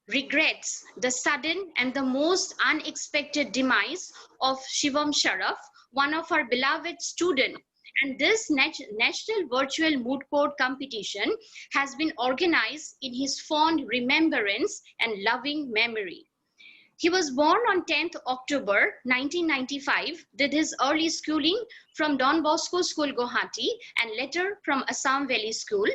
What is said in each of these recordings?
regrets the sudden and the most unexpected demise of Shivam Sharaf, one of our beloved students. And this national virtual moot court competition has been organized in his fond remembrance and loving memory. He was born on 10th October 1995, did his early schooling from Don Bosco School, Guwahati, and later from Assam Valley School.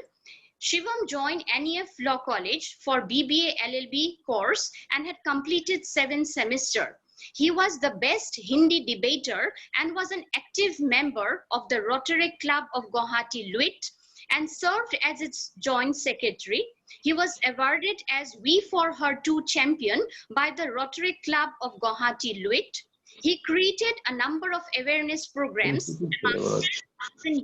Shivam joined NEF Law College for BBA LLB course and had completed 7 semesters. He was the best Hindi debater and was an active member of the Rotary Club of Guwahati LUIT and served as its joint secretary. He was awarded as We For Her 2 champion by the Rotary Club of Guwahati LUIT. He created a number of awareness programs among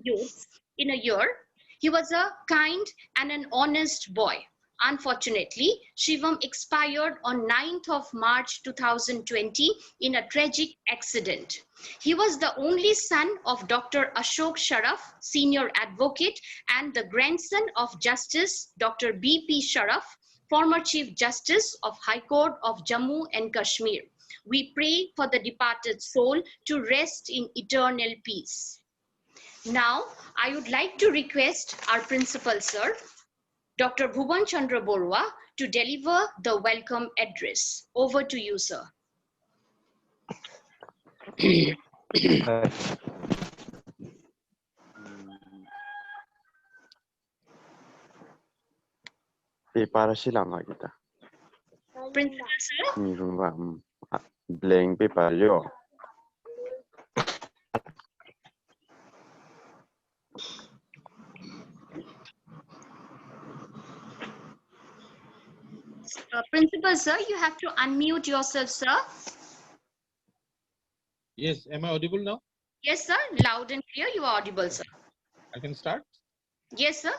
youths in a year. He was a kind and an honest boy. Unfortunately, Shivam expired on 9th of March 2020 in a tragic accident. He was the only son of Dr. Ashok Sharaf, senior advocate, and the grandson of Justice Dr. B.P. Sharaf, former Chief Justice of High Court of Jammu and Kashmir. We pray for the departed soul to rest in eternal peace. Now, I would like to request our principal, sir, Dr. Bhuvan Chandra Borua, to deliver the welcome address. Over to you, sir. Paper silang kita. Principal, sir. Ni rumah blank paper yo. Principal, sir, you have to unmute yourself, sir. Yes, am I audible now? Yes, sir. Loud and clear. You are audible, sir. I can start. Yes, sir.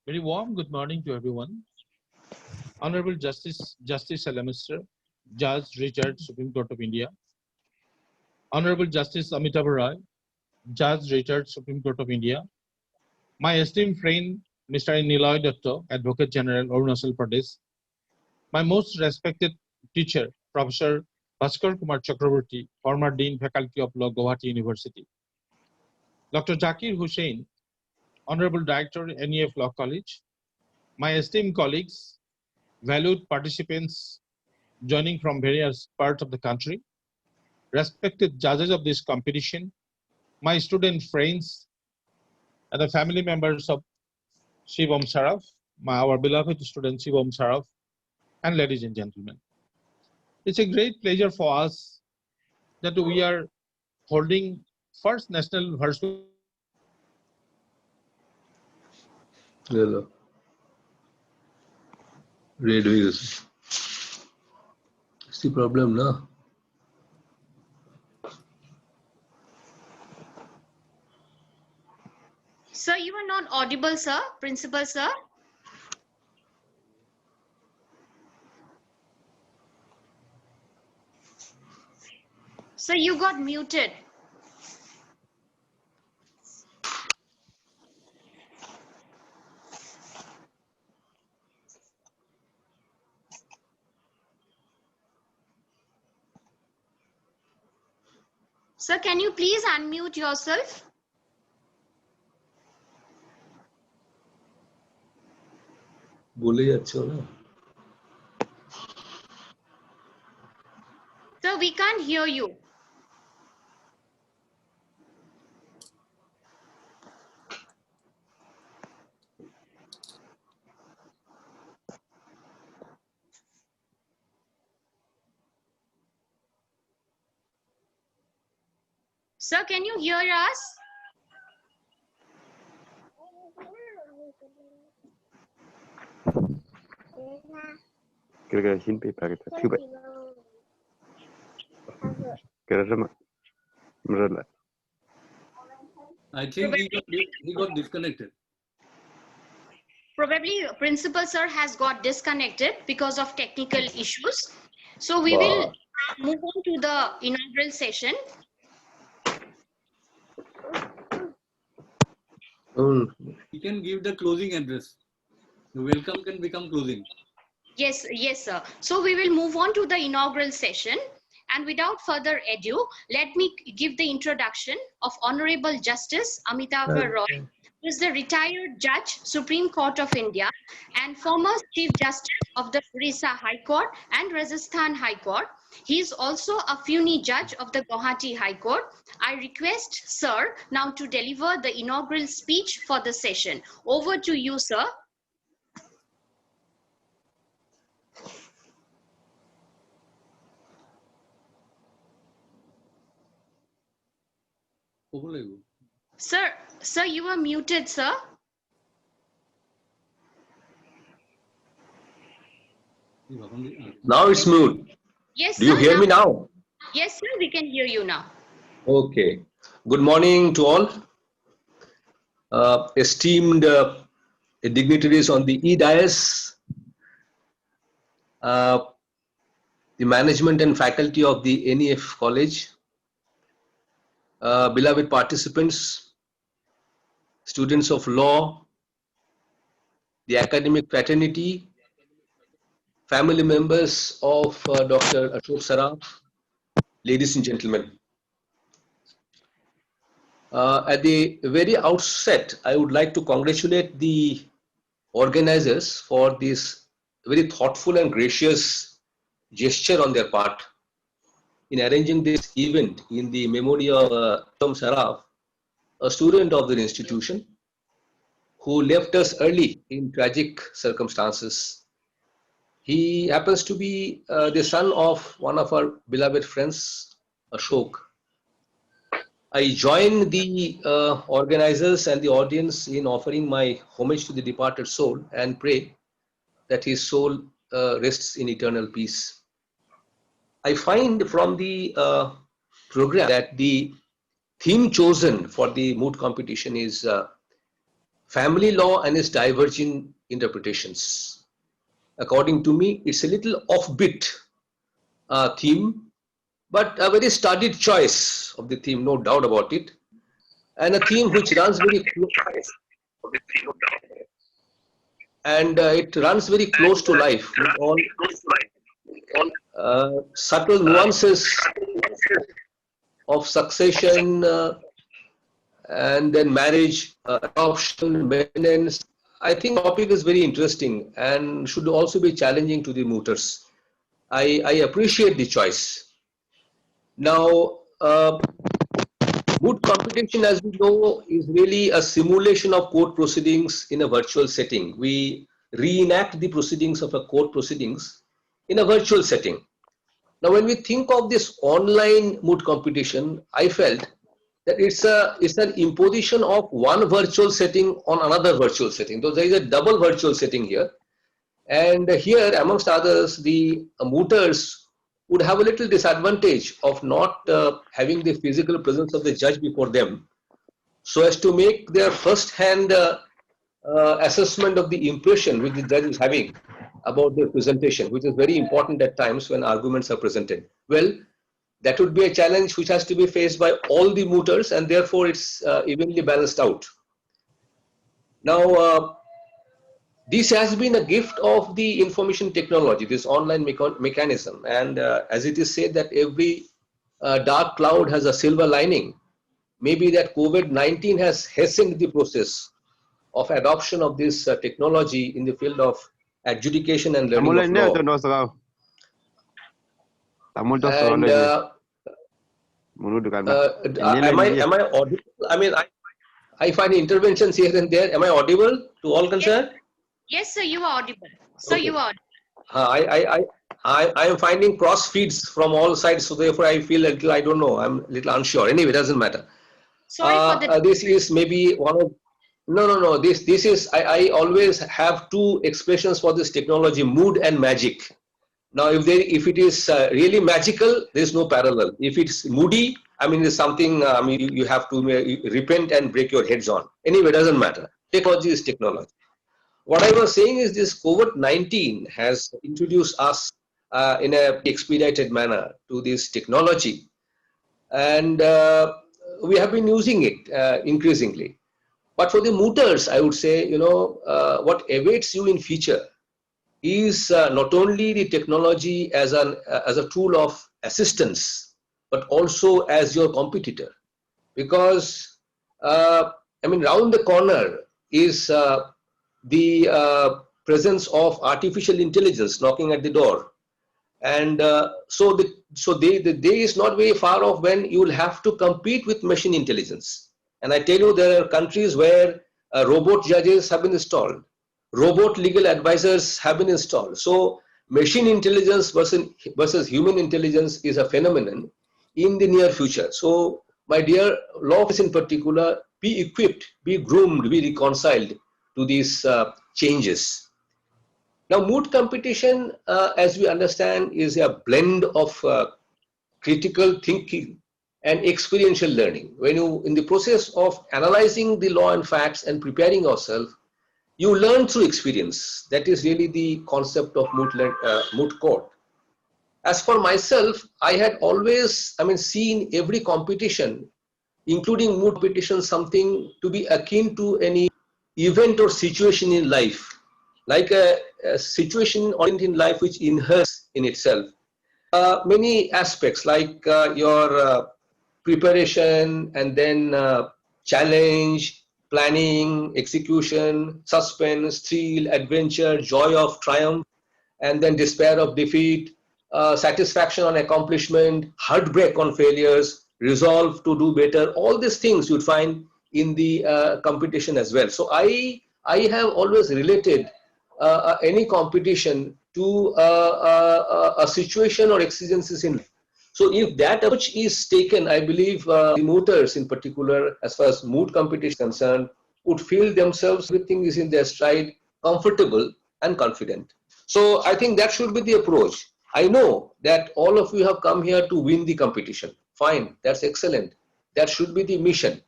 Very warm good morning to everyone. Honorable Justice Alaminister, Judge Richard, Supreme Court of India. Honorable Justice Amitabh Roy, Judge Richard, Supreme Court of India. My esteemed friend, Mr. Niloy Dutta, Advocate General, Arunachal Pradesh. My most respected teacher, Professor Bhaskar Kumar Chakraborty, former Dean Faculty of Law, Guwahati University. Dr. Zakir Hussain, Honorable Director, NEF Law College. My esteemed colleagues, valued participants joining from various parts of the country, respected judges of this competition, my student friends, and the family members of Shivam Sharaf, our beloved student Shivam Sharaf, and ladies and gentlemen. It's a great pleasure for us that we are holding first national virtual. Hello. Radio is the problem, no? Sir, you are not audible, sir. Principal, sir. Sir, you got muted. Sir, can you please unmute yourself? বলে যাচ্ছ না? Sir, we can't hear you. Sir, can you hear us? Kira-kira hin paper kita. Cuba. Kira-kira merela. I think he got disconnected. Probably principal sir has got disconnected because of technical issues. So we will move on to the inaugural session. He can give the closing address. The welcome can become closing. Yes, yes, sir. So we will move on to the inaugural session. And without further ado, let me give the introduction of Honorable Justice Amitabha Roy, who is the retired Judge, Supreme Court of India, and former Chief Justice of the Orissa High Court and Rajasthan High Court. He is also a FUNI Judge of the Guwahati High Court. I request Sir now to deliver the inaugural speech for the session. Over to you, sir. Sir, you are muted, sir. Now it's mute. Yes, Do you sir, hear me now? Yes, sir, we can hear you now. Okay. Good morning to all. Esteemed dignitaries on the e-dais, the management and faculty of the NEF College, beloved participants, students of law, the academic fraternity, family members of Dr. Ashok Saraf, ladies and gentlemen. At the very outset, I would like to congratulate the organizers for this very thoughtful and gracious gesture on their part in arranging this event in the memory of Tom Saraf, a student of the institution who left us early in tragic circumstances. He happens to be the son of one of our beloved friends, Ashok. I join the organizers and the audience in offering my homage to the departed soul and pray that his soul rests in eternal peace. I find from the program that the theme chosen for the moot competition is family law and its diverging interpretations. According to me, it's a little offbeat theme, but a very studied choice of the theme, no doubt about it, and a theme which runs very close, and it runs very close to life with all subtle nuances of succession and then marriage, adoption, maintenance. I think the topic is very interesting and should also be challenging to the mooters. I appreciate the choice. Now, moot competition, as we know, is really a simulation of court proceedings in a virtual setting. We reenact the proceedings of a court proceedings in a virtual setting. Now, when we think of this online moot competition, I felt that it's an imposition of one virtual setting on another virtual setting. So there is a double virtual setting here. And here, amongst others, the mooters would have a little disadvantage of not having the physical presence of the judge before them, so as to make their first-hand assessment of the impression which the judge is having about their presentation, which is very important at times when arguments are presented. Well, that would be a challenge which has to be faced by all the mooters, and therefore it's evenly balanced out. Now, this has been a gift of the information technology, this online mechanism, and as it is said that every dark cloud has a silver lining, maybe that COVID-19 has hastened the process of adoption of this technology in the field of adjudication and learning of law. And am I audible? I mean, I find interventions here and there. Am I audible to all concerned? Yes, sir, you are audible. Sir, Okay. you are audible. I am finding cross feeds from all sides, so therefore I feel a little, I don't know, I'm a little unsure. Anyway, doesn't matter. Sorry for the... This is maybe one of, no. This is, I always have two expressions for this technology, mood and magic. Now, if it is really magical, there is no parallel. If it's moody, I mean, it's something, I mean, you have to repent and break your heads on. Anyway, doesn't matter. Technology is technology. What I was saying is this COVID-19 has introduced us in a expedited manner to this technology, and we have been using it increasingly. But for the mooters, I would say, what awaits you in future is not only the technology as a tool of assistance, but also as your competitor. Because I mean, round the corner is the presence of artificial intelligence knocking at the door, and so the day is not very far off when you will have to compete with machine intelligence. And I tell you, there are countries where robot judges have been installed, robot legal advisors have been installed. So machine intelligence versus human intelligence is a phenomenon in the near future. So my dear law office in particular, be equipped, be groomed, be reconciled to these changes. Now, moot competition, as we understand, is a blend of critical thinking and experiential learning. When you, in the process of analyzing the law and facts and preparing yourself, you learn through experience. That is really the concept of moot court. As for myself, I had always, seen every competition, including moot competition, something to be akin to any event or situation in life, like a situation or in life which inheres in itself many aspects, like your preparation, and then challenge, planning, execution, suspense, thrill, adventure, joy of triumph, and then despair of defeat, satisfaction on accomplishment, heartbreak on failures, resolve to do better. All these things you'd find in the competition as well. So I have always related any competition to a situation or exigencies in life. So if that approach is taken, I believe the mooters in particular, as far as moot competition is concerned, would feel themselves, everything is in their stride, comfortable and confident. So I think that should be the approach. I know that all of you have come here to win the competition. Fine, that's excellent. That should be the mission.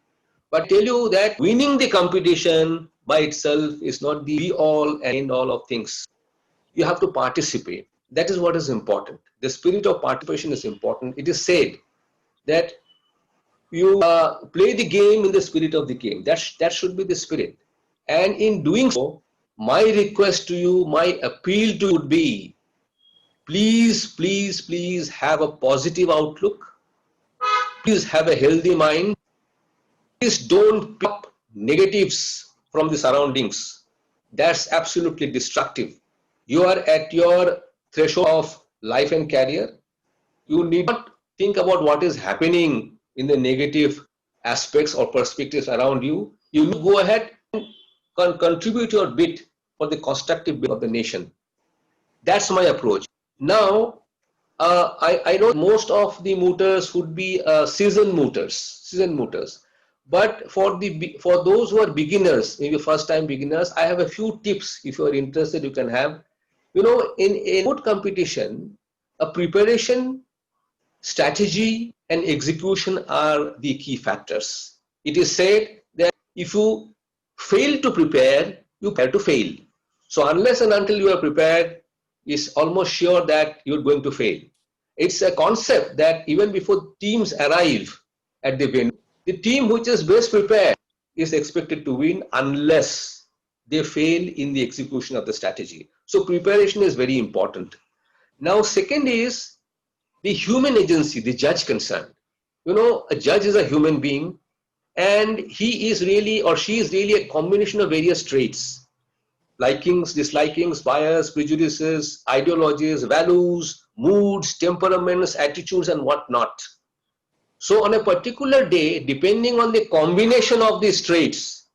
But I tell you that winning the competition by itself is not the be-all and end-all of things. You have to participate. That is what is important. The spirit of participation is important. It is said that you play the game in the spirit of the game. That should be the spirit. And in doing so, my request to you, my appeal to you would be, please, please, please have a positive outlook. Please have a healthy mind. Please don't pick up negatives from the surroundings. That's absolutely destructive. You are at your threshold of life and career. You need not think about what is happening in the negative aspects or perspectives around you. You need to go ahead and contribute your bit for the constructive bit of the nation. That's my approach. Now, I know most of the mooters would be seasoned mooters. But for those who are beginners, maybe first-time beginners, I have a few tips. If you are interested, you can have. You know, in a moot competition, a preparation, strategy, and execution are the key factors. It is said that if you fail to prepare, you prepare to fail. So unless and until you are prepared, it's almost sure that you're going to fail. It's a concept that even before teams arrive at the venue, the team which is best prepared is expected to win unless they fail in the execution of the strategy. So preparation is very important. Now, second is the human agency, the judge concerned. You know, a judge is a human being, and he is really, or she is really, a combination of various traits: likings, dislikings, bias, prejudices, ideologies, values, moods, temperaments, attitudes, and whatnot. So on a particular day, depending on the combination of these traits,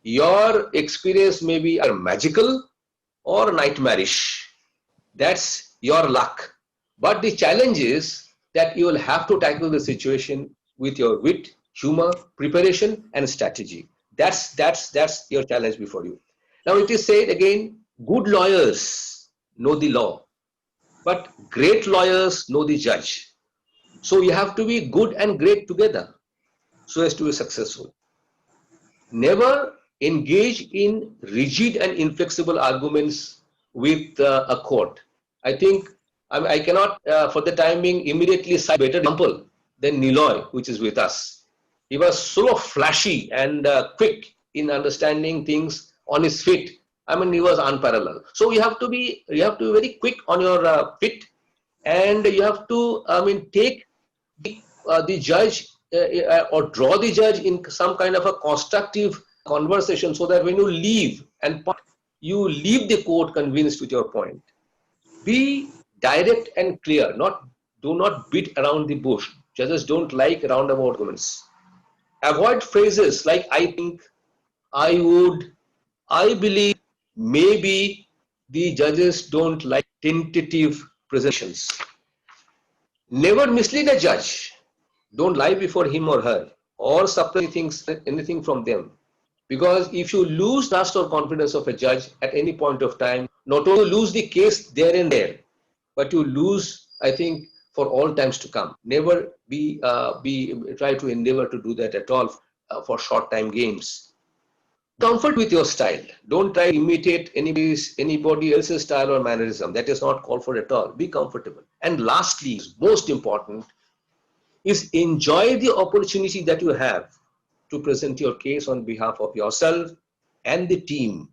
your experience may be either magical or nightmarish. That's your luck. But the challenge is that you will have to tackle the situation with your wit, humor, preparation, and strategy. That's your challenge before you. Now it is said again, good lawyers know the law, but great lawyers know the judge. So you have to be good and great together so as to be successful. Never engage in rigid and inflexible arguments with a court. I think I cannot, for the time being, immediately cite a better example than Niloy, which is with us. He was so flashy and quick in understanding things on his feet I mean, he was unparalleled. So you have to be very quick on your feet, and you have to, I mean, take the judge or draw the judge in some kind of a constructive conversation, so that when you leave you leave the court convinced with your point. Be direct and clear. Do not beat around the bush. Judges don't like roundabout arguments. Avoid phrases like "I think," "I would," "I believe," "maybe." The judges don't like tentative presentations. Never mislead a judge. Don't lie before him or her, or suppress anything from them. Because if you lose trust or confidence of a judge at any point of time, not only lose the case there and there, but you lose, I think, for all times to come. Never try to endeavor to do that at all for short time games. Comfort with your style. Don't try to imitate anybody else's style or mannerism. That is not called for at all. Be comfortable. And lastly, most important, is enjoy the opportunity that you have to present your case on behalf of yourself and the team.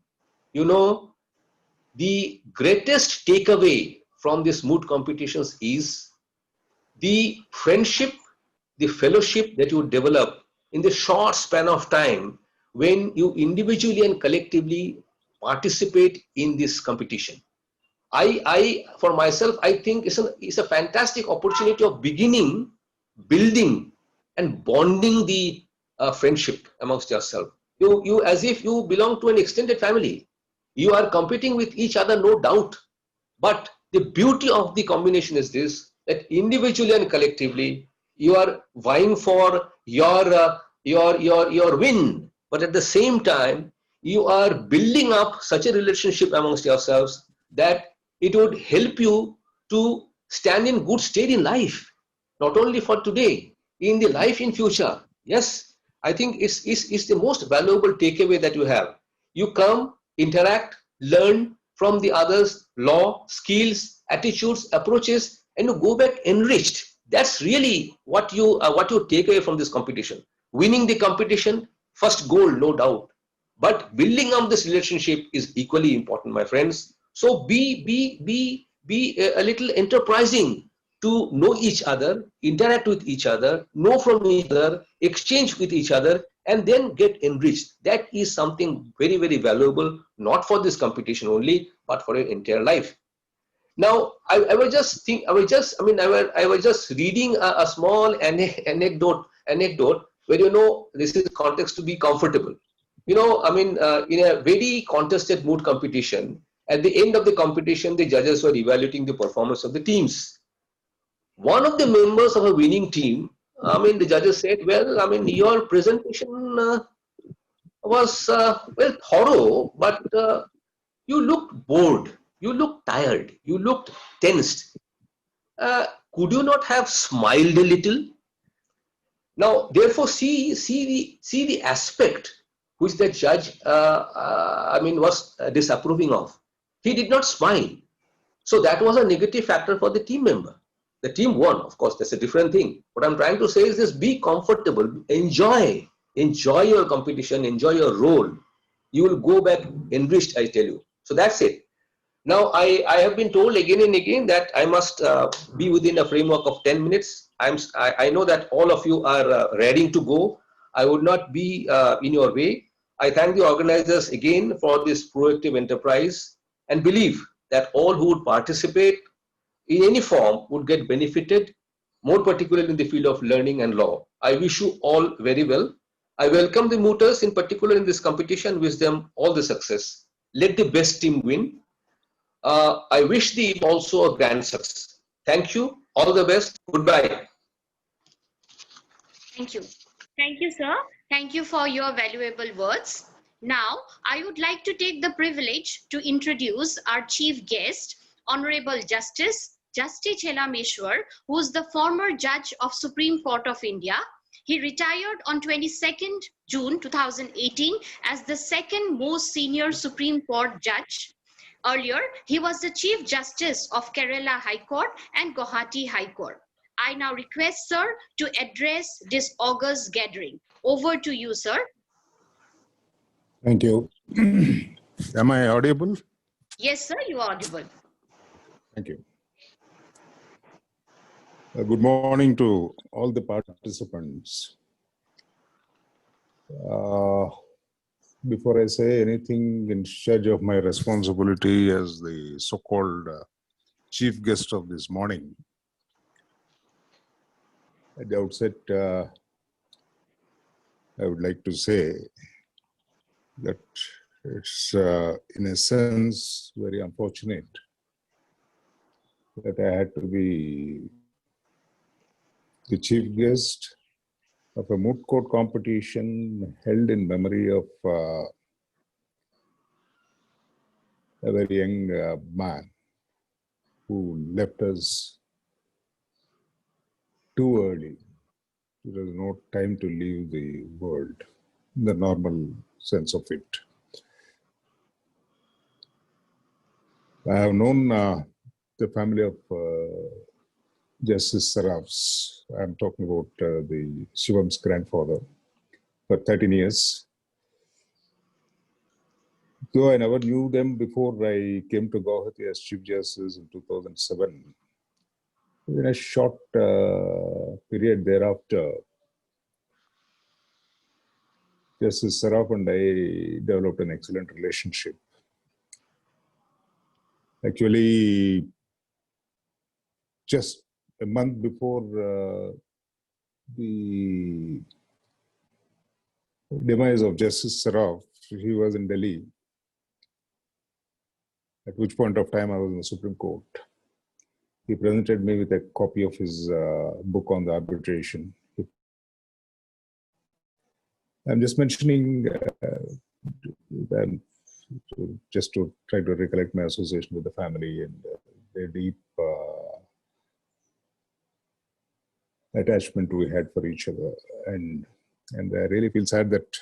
You know, the greatest takeaway from these moot competitions is the friendship, the fellowship that you develop in the short span of time when you individually and collectively participate in this competition. For myself, I think it's a fantastic opportunity of beginning, building, and bonding the friendship amongst yourself. You as if you belong to an extended family. You are competing with each other, no doubt. But the beauty of the combination is this, that individually and collectively, you are vying for your win. But at the same time, you are building up such a relationship amongst yourselves that it would help you to stand in good state in life, not only for today, in the life in future. Yes, I think it's the most valuable takeaway that you have. You come, interact, learn from the others, law, skills, attitudes, approaches, and you go back enriched. That's really what you take away from this competition. Winning the competition, first goal, no doubt. But building up this relationship is equally important, my friends. So be a little enterprising to know each other, interact with each other, know from each other, exchange with each other, and then get enriched. That is something very, very valuable, not for this competition only, but for your entire life. Now, I was just reading a small anecdote where, you know, this is context to be comfortable. You know, I mean, in a very contested moot competition, at the end of the competition, the judges were evaluating the performance of the teams. One of the members of a winning team, I mean, the judges said, well, I mean, your presentation was, well, thorough, but you looked bored, you looked tired, you looked tensed. Could you not have smiled a little? Now, therefore, see the aspect which the judge, was disapproving of. He did not smile. So that was a negative factor for the team member. The team won, of course, that's a different thing. What I'm trying to say is this: be comfortable, enjoy your competition, enjoy your role. You will go back enriched, I tell you. So that's it. Now, I have been told again and again that I must be within a framework of 10 minutes. I know that all of you are ready to go. I would not be in your way. I thank the organizers again for this proactive enterprise, and believe that all who would participate in any form would get benefited, more particularly in the field of learning and law. I wish you all very well. I welcome the mooters in particular in this competition, wish them all the success. Let the best team win. I wish the also a grand success. Thank you. All the best. Goodbye. Thank you. Thank you, sir. Thank you for your valuable words. Now, I would like to take the privilege to introduce our chief guest, Honorable Justice Chelameshwar, who is the former judge of Supreme Court of India. He retired on 22nd June 2018 as the second most senior Supreme Court judge. Earlier, he was the Chief Justice of Kerala High Court and Guwahati High Court. I now request, sir, to address this august gathering. Over to you, sir. Thank you. Am I audible? Yes, sir, you are audible. Thank you. Good morning to all the participants. Before I say anything in charge of my responsibility as the so-called chief guest of this morning, at the outset, I would like to say that it's, in a sense, very unfortunate that I had to be the chief guest of a moot court competition held in memory of a very young man who left us too early. There was no time to leave the world in the normal sense of it. I have known the family of Justice Sarafs. I'm talking about the Shivam's grandfather for 13 years. Though I never knew them before I came to Guwahati as Chief Justice in 2007, in a short period thereafter, Justice Saraf and I developed an excellent relationship. Actually, just a month before the demise of Justice Saraf, he was in Delhi, at which point of time I was in the Supreme Court. He presented me with a copy of his book on the arbitration. I'm just mentioning that just to try to recollect my association with the family and their deep attachment we had for each other. And I really feel sad that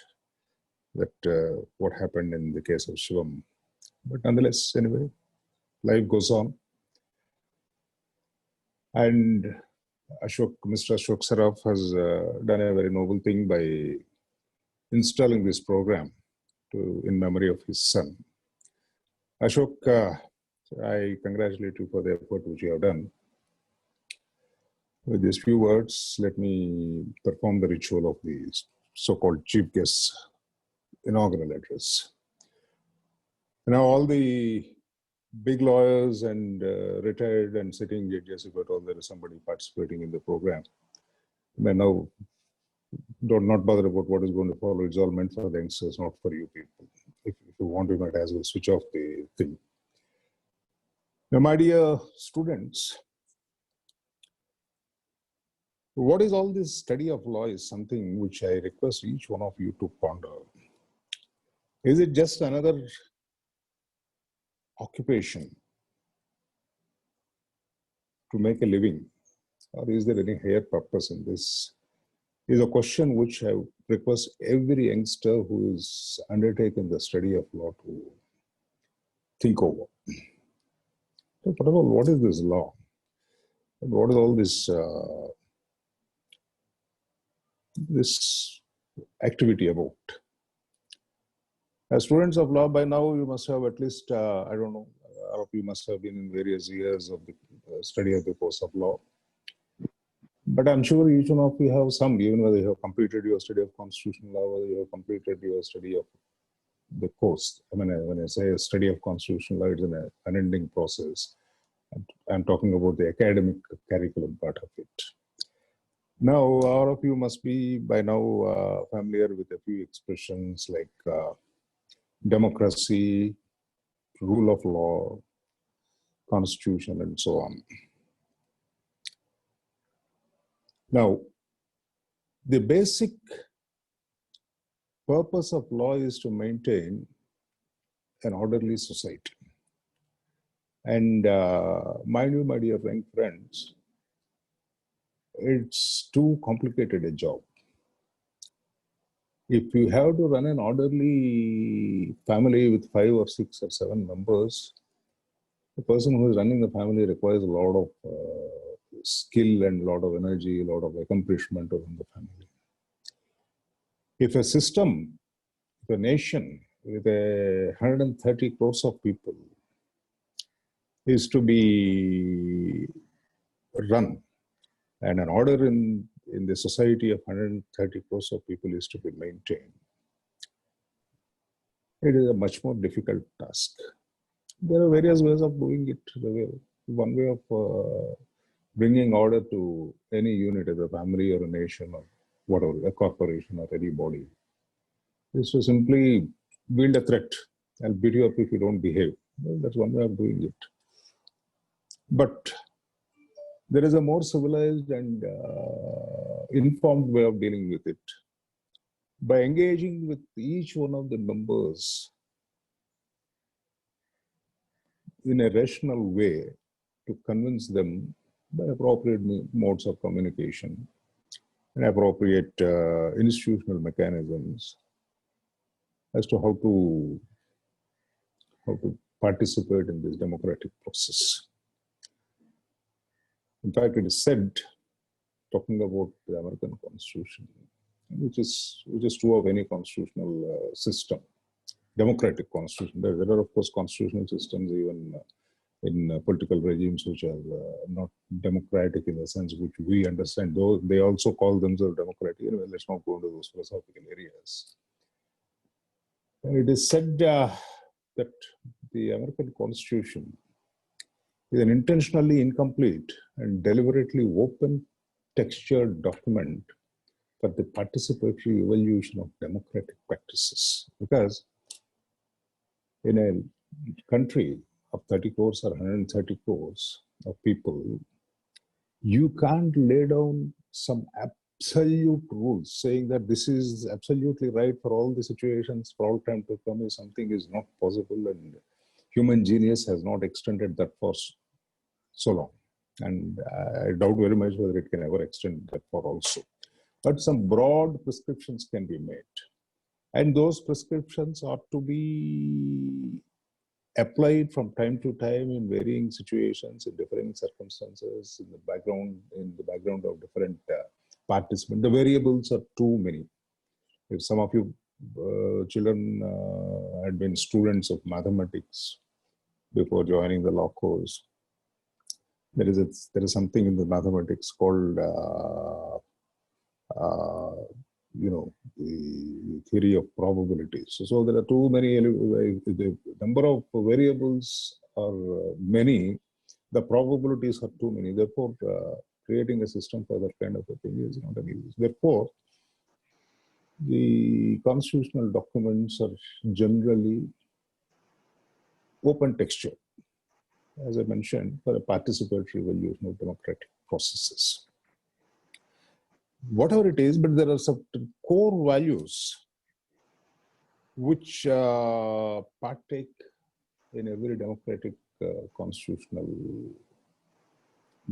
what happened in the case of Shivam. But nonetheless, anyway, life goes on. And Mr. Ashok Saraf has done a very noble thing by installing this program in memory of his son. Ashok, I congratulate you for the effort which you have done. With these few words, let me perform the ritual of the so-called chief guest's inaugural address. Now, all the big lawyers and retired and sitting judges, if at all there is somebody participating in the program, may now not bother about what is going to follow. It's all meant for the youngsters, not for you people. If you want, you might as well switch off the thing. Now, my dear students, what is all this study of law is something which I request each one of you to ponder. Is it just another occupation to make a living, or is there any higher purpose in this? Is a question which I request every youngster who is undertaking the study of law to think over. So first of all, what is this law? And what is all this this activity about? As students of law, by now you must have at least, I don't know, all of you must have been in various years of the study of the course of law. But I'm sure each one of you have some, even whether you have completed your study of constitutional law, whether you have completed your study of the course. I mean, when I say a study of constitutional law, it's an unending process. I'm talking about the academic curriculum part of it. Now, all of you must be by now familiar with a few expressions like democracy, rule of law, constitution, and so on. Now, the basic purpose of law is to maintain an orderly society. And mind you, my dear friends, it's too complicated a job. If you have to run an orderly family with 5 or 6 or 7 members, the person who is running the family requires a lot of skill and a lot of energy, a lot of accomplishment within the family. If a system, if a nation with 130 crores of people is to be run, and an order in the society of 130 crores of people is to be maintained. It is a much more difficult task. There are various ways of doing it. One way of bringing order to any unit, as a family or a nation or whatever, a corporation or any body, is to simply build a threat. I'll beat you up if you don't behave. Well, that's one way of doing it. But there is a more civilized and informed way of dealing with it. By engaging with each one of the members in a rational way to convince them by appropriate modes of communication and appropriate institutional mechanisms as to how to participate in this democratic process. In fact, it is said, talking about the American Constitution, which is true of any constitutional system, democratic constitution. There are, of course, constitutional systems even in political regimes which are not democratic in the sense which we understand, though they also call themselves democratic. Anyway, let's not go into those philosophical areas. It is said that the American Constitution is an intentionally incomplete and deliberately open textured document for the participatory evolution of democratic practices. Because in a country of 30 crores or 130 crores of people, you can't lay down some absolute rules saying that this is absolutely right for all the situations, for all time to come. If something is not possible, and human genius has not extended that for so long. And I doubt very much whether it can ever extend that far also. But some broad prescriptions can be made. And those prescriptions are to be applied from time to time in varying situations, in different circumstances, in the background of different participants. The variables are too many. If some of you children had been students of mathematics before joining the law course, there is something in the mathematics called the theory of probabilities. So there are too many. The number of variables are many. The probabilities are too many. Therefore, creating a system for that kind of a thing is not an easy. Therefore, the constitutional documents are generally open texture, as I mentioned, for a participatory evolution of democratic processes. Whatever it is, but there are some core values which partake in every democratic constitutional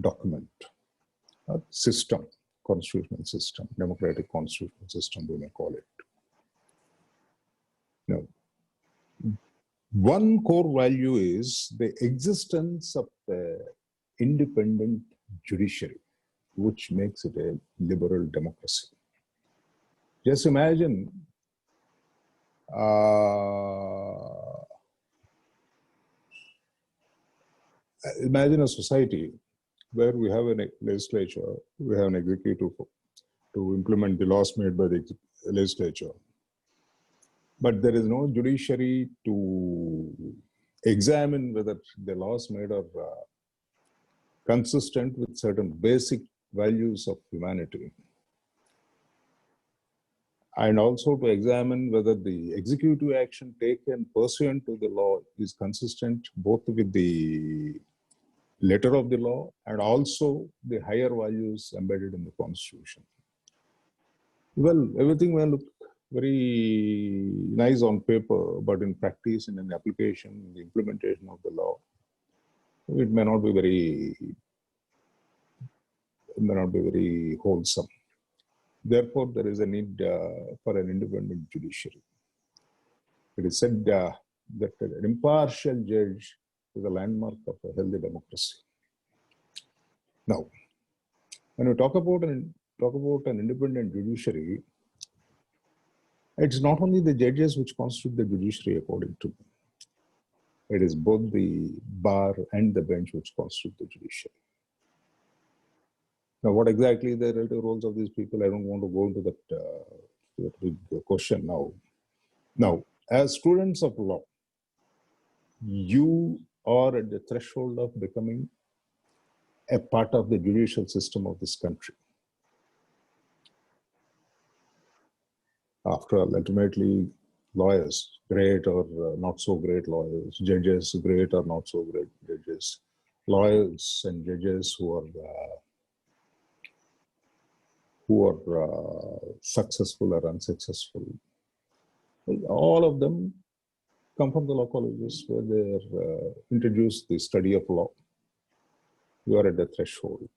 document, system, constitutional system, democratic constitutional system, we may call it. Now, one core value is the existence of the independent judiciary, which makes it a liberal democracy. Just imagine a society where we have a legislature, we have an executive to implement the laws made by the legislature, but there is no judiciary to examine whether the laws made are consistent with certain basic values of humanity, and also to examine whether the executive action taken pursuant to the law is consistent both with the letter of the law and also the higher values embedded in the Constitution. Well, everything may look very nice on paper, but in practice and in application, in the implementation of the law, it may not be very wholesome. Therefore, there is a need for an independent judiciary. It is said that an impartial judge is a landmark of a healthy democracy. Now, when we talk about an independent judiciary, It's not only the judges which constitute the judiciary according to me. It is both the bar and the bench which constitute the judiciary. Now, what exactly the relative roles of these people? I don't want to go into that big question now. Now, as students of law, you are at the threshold of becoming a part of the judicial system of this country. After all, ultimately, lawyers, great or not so great lawyers, judges, great or not so great judges, lawyers and judges who are successful or unsuccessful, all of them come from the law colleges where they are introduced the study of law. You are at the threshold.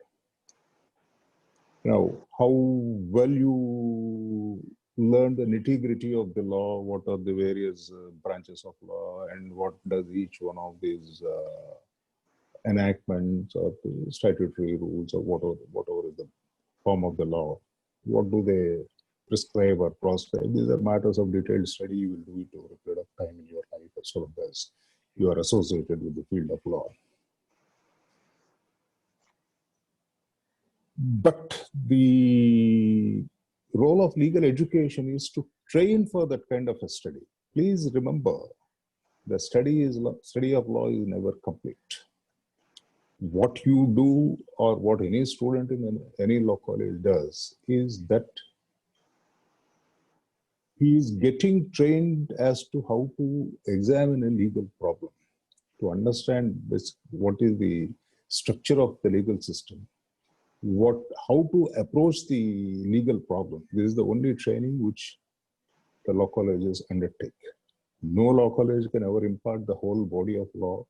Now, how well you learn the nitty-gritty of the law, what are the various branches of law, and what does each one of these enactments or the statutory rules or whatever is the form of the law, what do they prescribe or proscribe? These are matters of detailed study. You will do it over a period of time in your life as long as you are associated with the field of law. But the role of legal education is to train for that kind of a study. Please remember, the study of law is never complete. What you do or what any student in any law college does is that he is getting trained as to how to examine a legal problem, to understand what is the structure of the legal system, how to approach the legal problem. This is the only training which the law colleges undertake. No law college can ever impart the whole body of law,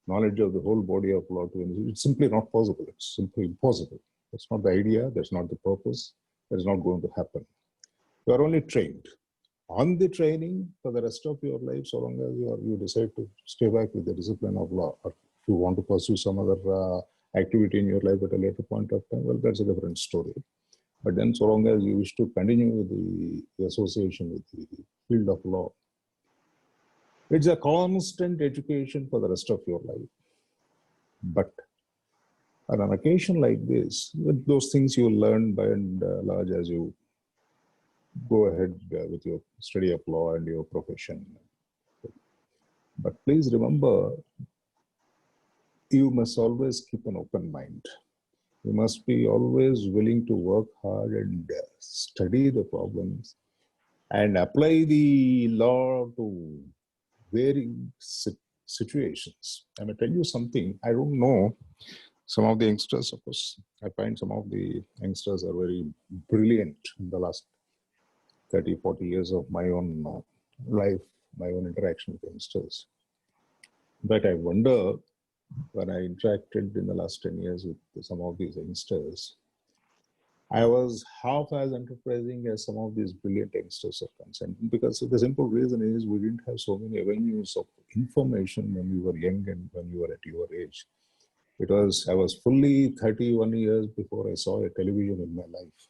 knowledge of the whole body of law to anyone. It's simply not possible. It's simply impossible. That's not the idea. That's not the purpose. That is not going to happen. You are only trained. On the training for the rest of your life, so long as you decide to stay back with the discipline of law, or if you want to pursue some other activity in your life at a later point of time, well, that's a different story. But then so long as you wish to continue with the association with the field of law, it's a constant education for the rest of your life. But on an occasion like this, with those things you will learn by and large as you go ahead with your study of law and your profession. But please remember, you must always keep an open mind. You must be always willing to work hard and study the problems and apply the law to varying situations. I may tell you something, I don't know, some of the youngsters, of course, I find some of the youngsters are very brilliant in the last 30, 40 years of my own life, my own interaction with youngsters. But I wonder, when I interacted in the last 10 years with some of these youngsters, I was half as enterprising as some of these brilliant youngsters are concerned. Because the simple reason is we didn't have so many avenues of information when we were young and when we were at your age. I was fully 31 years before I saw a television in my life.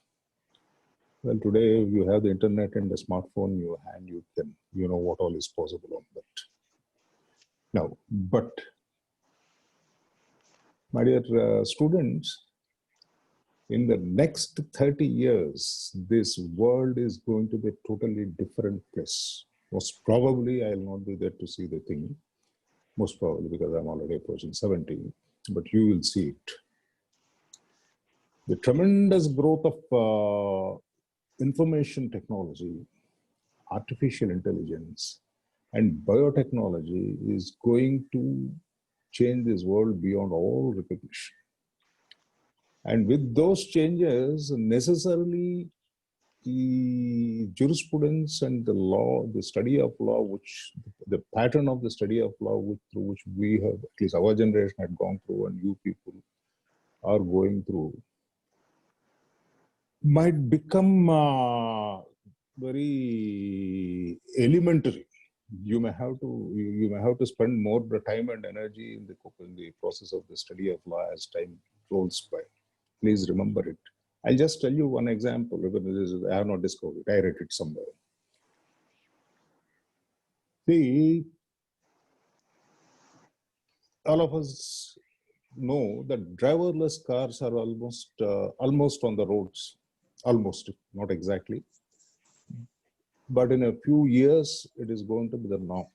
Well, today you have the internet and the smartphone in your hand, you know what all is possible on that. Now, but my dear students, in the next 30 years, this world is going to be a totally different place. Most probably, I will not be there to see the thing. Most probably, because I'm already approaching 70, but you will see it. The tremendous growth of information technology, artificial intelligence, and biotechnology is going to change this world beyond all recognition. And with those changes, necessarily the jurisprudence and the law, the study of law, the pattern of the study of law through which we have, at least our generation had gone through and you people are going through, might become very elementary. You may have to spend more time and energy in the process of the study of law as time rolls by. Please remember it. I'll just tell you one example. Even I have not discovered it. I read it somewhere. See, all of us know that driverless cars are almost on the roads, almost, not exactly. But in a few years, it is going to be the norm.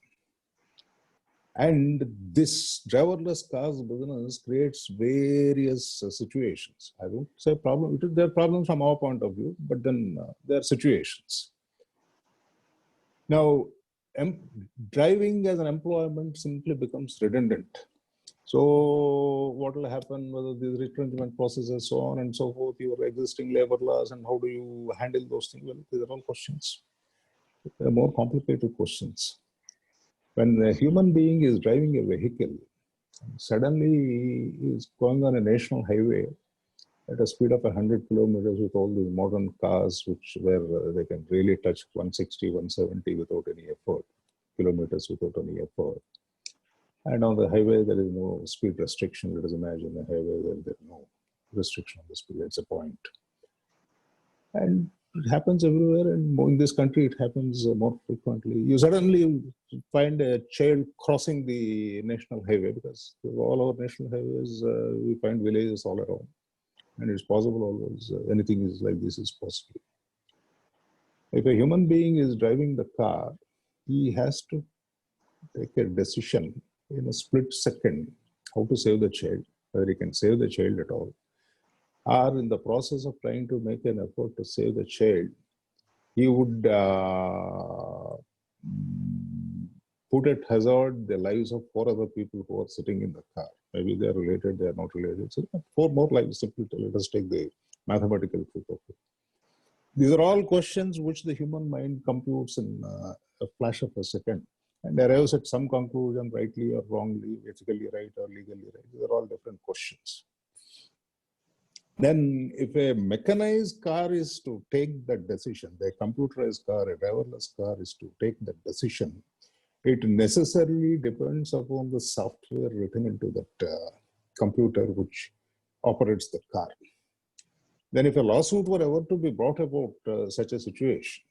And this driverless cars business creates various situations. I don't say problem. There are problems from our point of view, but then there are situations. Now, driving as an employment simply becomes redundant. So what will happen, whether these retrenchment processes, so on and so forth, your existing labor laws, and how do you handle those things? Well, these are all questions. They are more complicated questions. When a human being is driving a vehicle, suddenly he is going on a national highway at a speed of 100 kilometers with all these modern cars, where they can really touch 160, 170 without any effort, kilometers without any effort. And on the highway, there is no speed restriction. Let us imagine a highway where there is no restriction on the speed. It's a point. And it happens everywhere, and in this country, it happens more frequently. You suddenly find a child crossing the national highway, because all our national highways, we find villages all around. And it's possible always, anything is like this is possible. If a human being is driving the car, he has to take a decision in a split second how to save the child, whether he can save the child at all. Or in the process of trying to make an effort to save the child, he would put at hazard the lives of 4 other people who are sitting in the car. Maybe they are related, they are not related. So 4 more lives, simply let us take the mathematical truth of it. These are all questions which the human mind computes in a flash of a second and arrives at some conclusion, rightly or wrongly, ethically right or legally right. These are all different questions. Then if a mechanized car is to take that decision, the computerized car, a driverless car is to take that decision, it necessarily depends upon the software written into that computer which operates the car. Then if a lawsuit were ever to be brought about such a situation,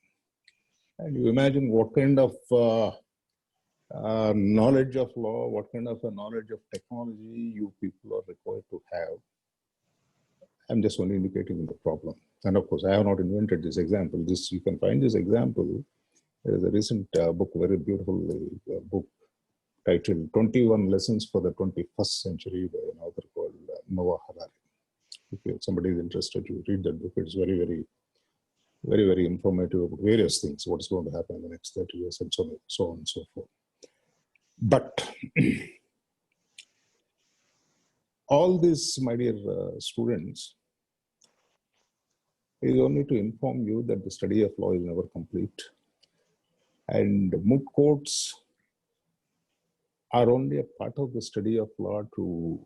and you imagine what kind of knowledge of law, what kind of a knowledge of technology you people are required to have. I'm just only indicating the problem. And of course, I have not invented this example. You can find this example. There is a recent book, very beautiful book titled 21 Lessons for the 21st Century by an author called Noah Harari. If somebody is interested, you read that book. It's very, very, very, very informative about various things, what is going to happen in the next 30 years, and so on and so forth. But all this, my dear students, is only to inform you that the study of law is never complete. And moot courts are only a part of the study of law to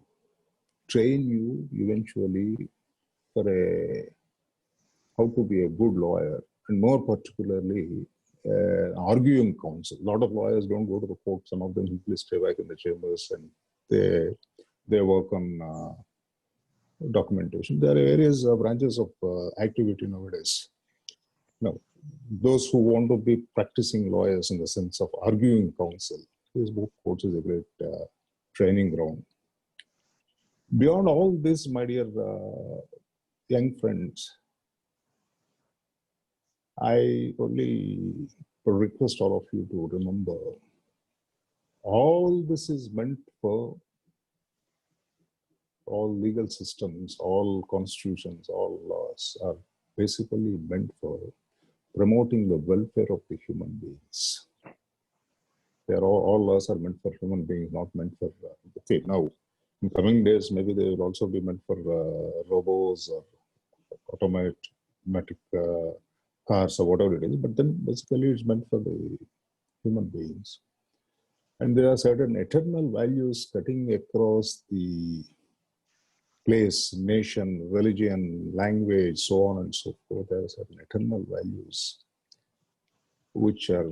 train you eventually for how to be a good lawyer, and more particularly arguing counsel. A lot of lawyers don't go to the court. Some of them simply stay back in the chambers and they work on documentation. There are various branches of activity nowadays. Now, those who want to be practicing lawyers in the sense of arguing counsel, this book courts is a great training ground. Beyond all this, my dear young friends, I only request all of you to remember, all this is meant for, all legal systems, all constitutions, all laws are basically meant for promoting the welfare of the human beings. All laws are meant for human beings, not meant for, okay, now, in coming days, maybe they will also be meant for robots or automatic cars or whatever it is, but then basically it's meant for the human beings. And there are certain eternal values cutting across the place, nation, religion, language, so on and so forth. There are certain eternal values which are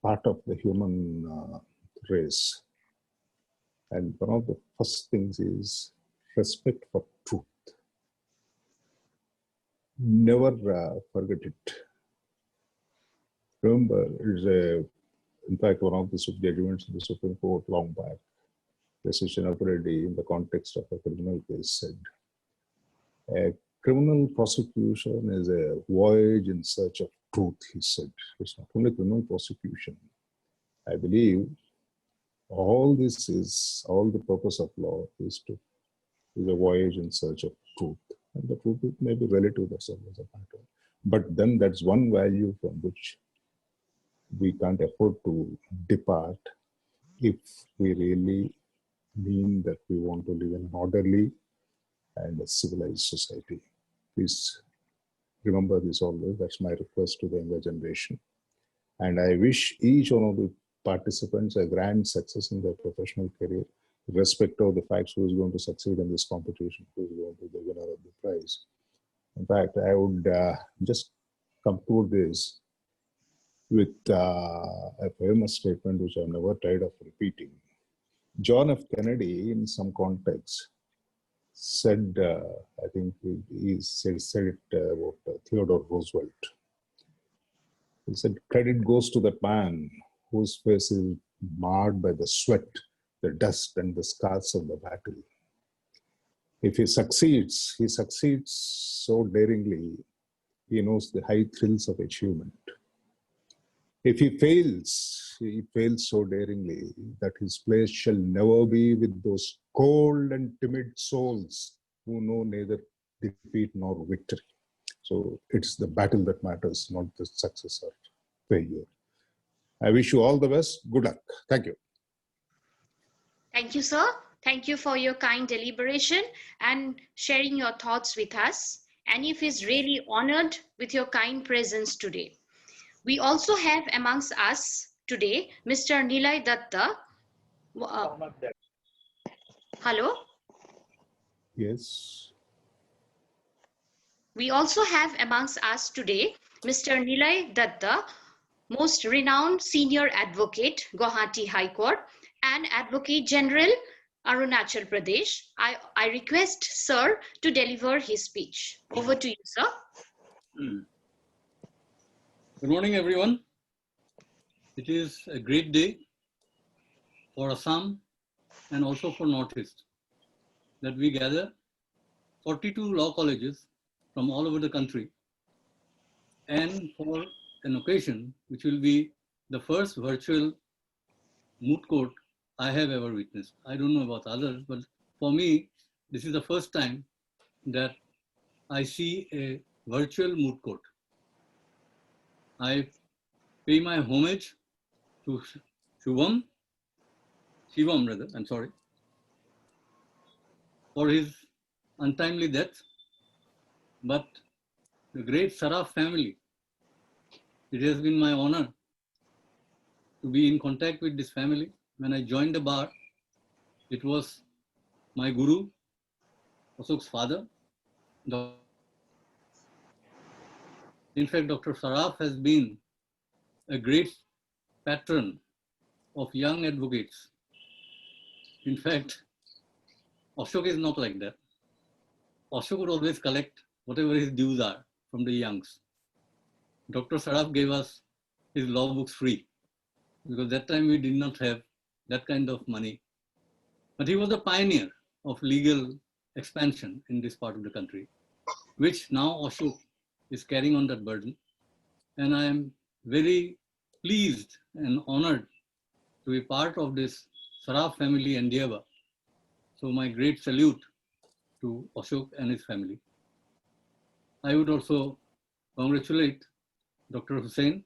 part of the human race. And one of the first things is respect for truth. Never forget it. remember, in fact, one of the judgments in the Supreme Court long back, Justice Chinappa Reddy, in the context of a criminal case, said, a criminal prosecution is a voyage in search of truth, he said. It's not only criminal prosecution. I believe all the purpose of law is a voyage in search of truth. And the truth may be relative, that's always a matter. But then that's one value from which we can't afford to depart if we really mean that we want to live in an orderly and a civilized society. Please remember this always. That's my request to the younger generation. And I wish each one of the participants a grand success in their professional career, irrespective of the facts who is going to succeed in this competition, who is going to be the winner of the prize. In fact, I would just conclude this with a famous statement which I'm never tired of repeating. John F. Kennedy, in some context, said, I think he said it about Theodore Roosevelt. He said, credit goes to that man whose face is marred by the sweat, the dust, and the scars of the battle. If he succeeds so daringly, he knows the high thrills of achievement. If he fails so daringly that his place shall never be with those cold and timid souls who know neither defeat nor victory. So it's the battle that matters, not the success or failure. I wish you all the best. Good luck. Thank you. Thank you, sir. Thank you for your kind deliberation and sharing your thoughts with us. NEF is really honored with your kind presence today. We also have amongst us today Mr. Nilay Datta. Hello? Yes. We also have amongst us today Mr. Nilay Datta, most renowned senior advocate, Guwahati High Court, and Advocate General, Arunachal Pradesh. I request sir to deliver his speech. Over to you, sir. Good morning, everyone. It is a great day for Assam and also for Northeast that we gather 42 law colleges from all over the country, and for an occasion which will be the first virtual moot court I have ever witnessed. I don't know about others, but for me, this is the first time that I see a virtual moot court. I pay my homage to Shivam for his untimely death, but the great Saraf family, it has been my honor to be in contact with this family. When I joined the bar, it was my guru, Ashok's father. In fact, Dr. Saraf has been a great patron of young advocates. In fact, Ashok is not like that. Ashok would always collect whatever his dues are from the youngs. Dr. Saraf gave us his law books free because that time we did not have that kind of money. But he was a pioneer of legal expansion in this part of the country, which now Ashok is carrying on that burden. And I am very pleased and honored to be part of this Saraf family endeavor. So my great salute to Ashok and his family. I would also congratulate Dr. Hussain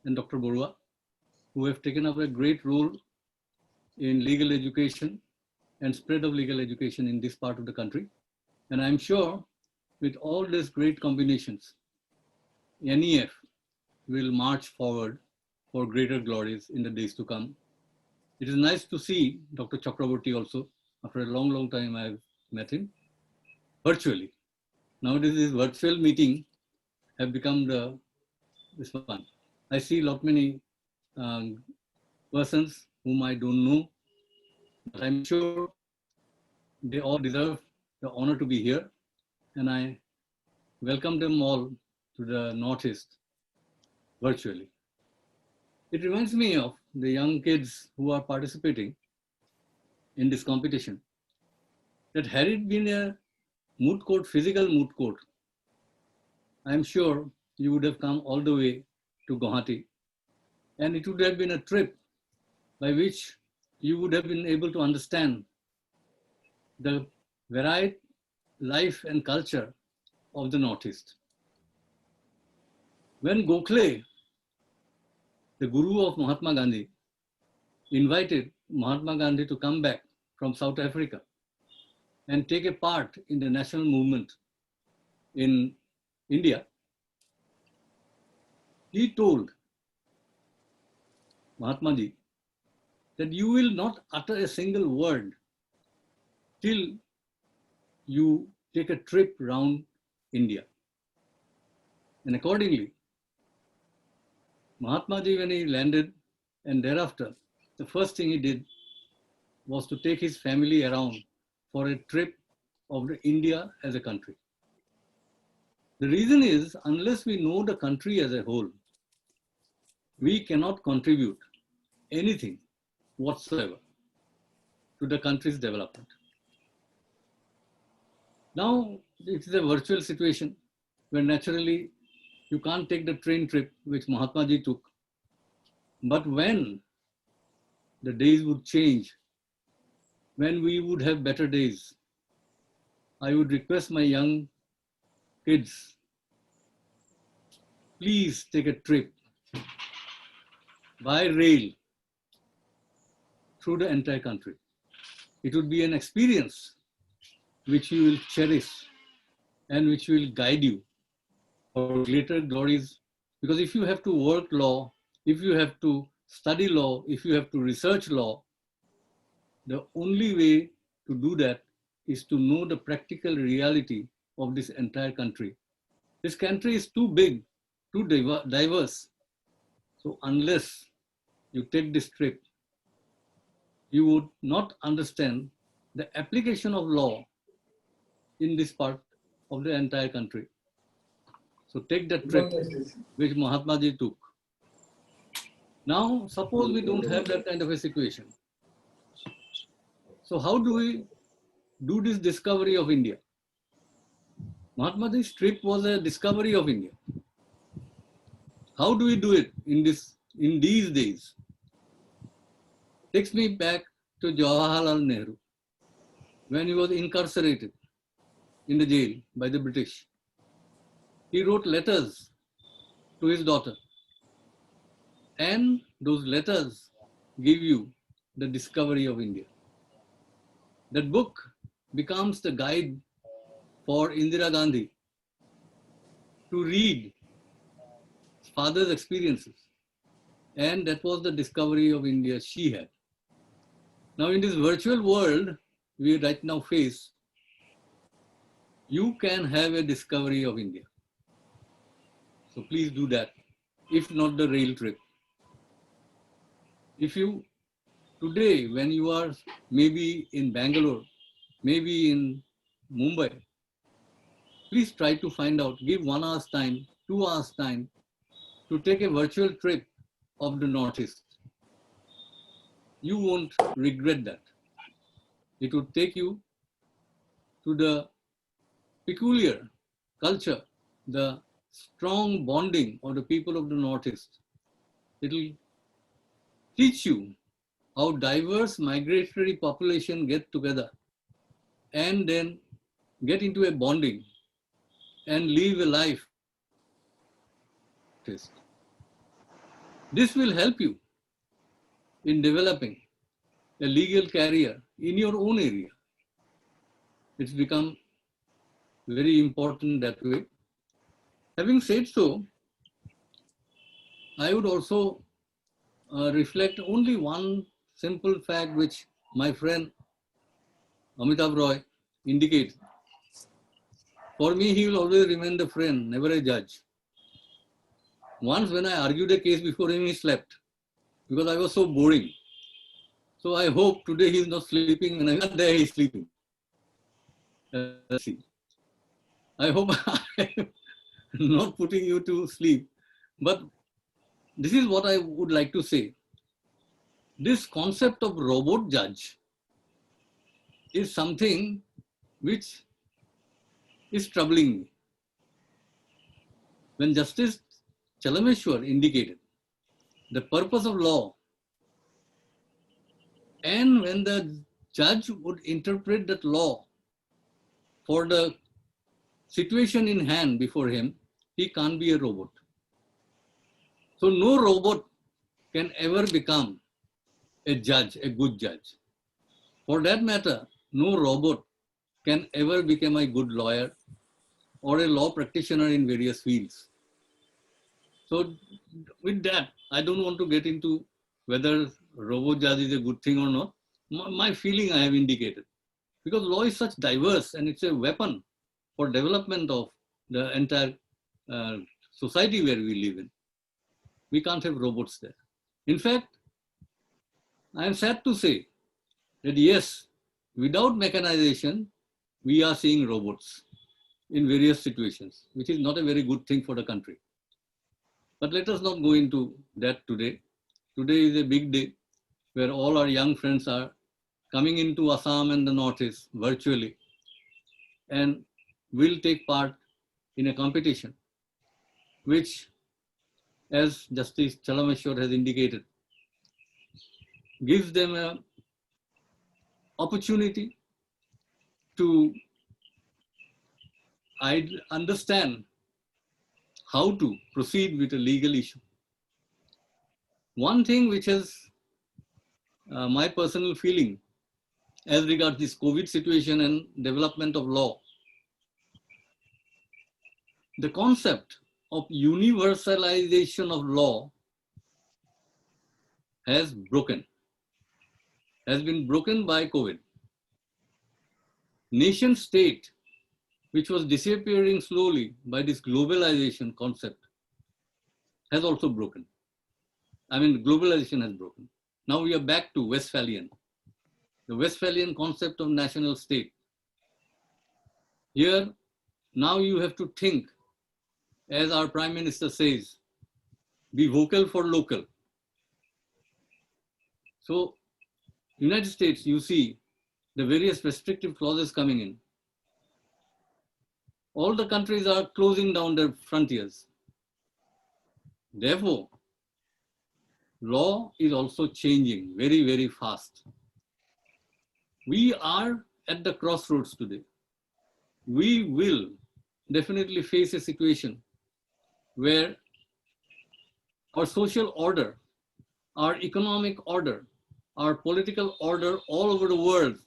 and Dr. Borua, who have taken up a great role in legal education and spread of legal education in this part of the country. And I'm sure with all these great combinations, NEF will march forward for greater glories in the days to come. It is nice to see Dr. Chakraborty also. After a long, long time I've met him virtually. Nowadays this virtual meeting have become this one. I see lot many persons whom I don't know, but I'm sure they all deserve the honor to be here. And I welcome them all to the Northeast virtually. It reminds me of the young kids who are participating in this competition, that had it been a moot court, physical moot court, I'm sure you would have come all the way to Guwahati, and it would have been a trip by which you would have been able to understand the varied life and culture of the Northeast. When Gokhale, the guru of Mahatma Gandhi, invited Mahatma Gandhi to come back from South Africa and take a part in the national movement in India, he told Mahatma Ji that you will not utter a single word till you take a trip round India. And accordingly, Mahatma Ji, when he landed, and thereafter, the first thing he did was to take his family around for a trip of India as a country. The reason is, unless we know the country as a whole, we cannot contribute anything whatsoever to the country's development. Now, it is a virtual situation where naturally you can't take the train trip which Mahatma Ji took. But when the days would change, when we would have better days, I would request my young kids, please take a trip by rail through the entire country. It would be an experience which you will cherish and which will guide you for greater glories. Because if you have to work law, if you have to study law, if you have to research law, the only way to do that is to know the practical reality of this entire country. This country is too big, too diverse. So unless you take this trip, you would not understand the application of law in this part of the entire country. So take that trip which Mahatma Ji took. Now, suppose we don't have that kind of a situation. So how do we do this discovery of India? Mahatma Ji's trip was a discovery of India. How do we do it in these days? Takes me back to Jawaharlal Nehru when he was incarcerated in the jail by the British. He wrote letters to his daughter, and those letters give you the discovery of India. That book becomes the guide for Indira Gandhi to read father's experiences, and that was the discovery of India she had. Now in this virtual world we right now face, you can have a discovery of India. So please do that, if not the rail trip. If you, today when you are maybe in Bangalore, maybe in Mumbai, please try to find out, give 1 hour's time, 2 hours time to take a virtual trip of the Northeast. You won't regret that. It would take you to the peculiar culture, the strong bonding of the people of the Northeast. It will teach you how diverse migratory population get together and then get into a bonding and live a life. This will help you in developing a legal career in your own area. It's become very important that way. Having said so, I would also reflect only one simple fact which my friend Amitav Roy indicates. For me, he will always remain the friend, never a judge. Once when I argued a case before him, he slept because I was so boring. So I hope today he is not sleeping. When I'm not there, he is sleeping. Let's see. I hope I'm not putting you to sleep. But this is what I would like to say. This concept of robot judge is something which is troubling me. When Justice Chalameshwar indicated the purpose of law, and when the judge would interpret that law for the situation in hand before him, he can't be a robot. So no robot can ever become a judge, a good judge. For that matter, no robot can ever become a good lawyer or a law practitioner in various fields. So with that, I don't want to get into whether robot judge is a good thing or not. My feeling I have indicated. Because law is such diverse and it's a weapon for development of the entire society where we live in. We can't have robots there. In fact, I am sad to say that yes, without mechanization, we are seeing robots in various situations, which is not a very good thing for the country. But let us not go into that today. Today is a big day where all our young friends are coming into Assam and the Northeast virtually and will take part in a competition, which, as Justice Chalameshwar has indicated, gives them an opportunity to understand how to proceed with a legal issue. One thing which is my personal feeling as regards this COVID situation and development of law, the concept of universalization of law has been broken by COVID. Nation state, which was disappearing slowly by this globalization concept, has also broken. I mean, globalization has broken. Now we are back to Westphalian, the Westphalian concept of national state. Here, now you have to think, as our Prime Minister says, be vocal for local. So, United States, you see the various restrictive clauses coming in. All the countries are closing down their frontiers. Therefore, law is also changing very, very fast. We are at the crossroads today. We will definitely face a situation where our social order, our economic order, our political order all over the world